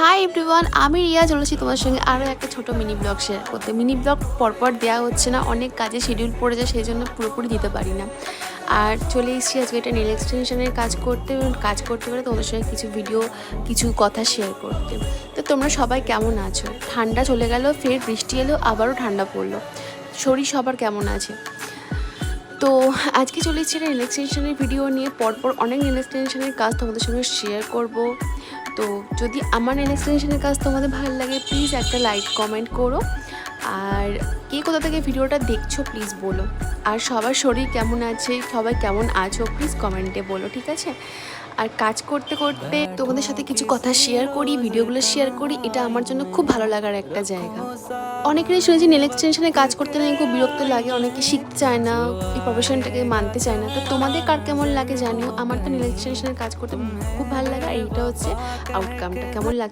Hi everyone, আমি রিয়া চলেছি তোমার সঙ্গে আরও একটা ছোট মিনি ব্লগ শেয়ার করতে। মিনি ব্লগ পরপর দেওয়া হচ্ছে না, অনেক কাজে শিডিউল পড়ে যায়, সেই জন্য পুরোপুরি দিতে পারি না। আর চলে এসেছি আজকে একটা নেল এক্সটেনশনের কাজ করতে করে তোমাদের সঙ্গে কিছু ভিডিও, কিছু কথা শেয়ার করতে। তো তোমরা সবাই কেমন আছো? ঠান্ডা চলে গেল, ফের বৃষ্টি এলো, আবারও ঠান্ডা পড়লো। শরীর সবার কেমন আছে? তো আজকে চলে এসেছি একটা নেল এক্সটেনশনের ভিডিও নিয়ে। পরপর অনেক নেল এক্সটেনশনের কাজ তোমাদের সঙ্গে শেয়ার করব। তো যদি আমার নেল এক্সটেনশনের কাজ তোমাদের ভালো লাগে প্লিজ একটা লাইক কমেন্ট করো। আর কে কোথা থেকে ভিডিওটা দেখছো প্লিজ বলো। আর সবার শরীর কেমন আছে, সবাই কেমন আছো প্লিজ কমেন্টে বলো, ঠিক আছে? আর কাজ করতে করতে তোমাদের সাথে কিছু কথা শেয়ার করি, ভিডিওগুলো শেয়ার করি, এটা আমার জন্য খুব ভালো লাগার একটা জায়গা। অনেকেরই শুনেছি নেল এক্সটেনশনে কাজ করতে নাকি খুব বিরক্ত লাগে, অনেকে শিখতে চায় না, এই প্রফেশনটাকে মানতে চায় না। তো তোমাদের কার কেমন লাগে জানিও। আমার তো নেল এক্সটেনশনের কাজ করতে খুব ভালো লাগে, আর এইটা হচ্ছে আউটকামটা কেমন লাগে।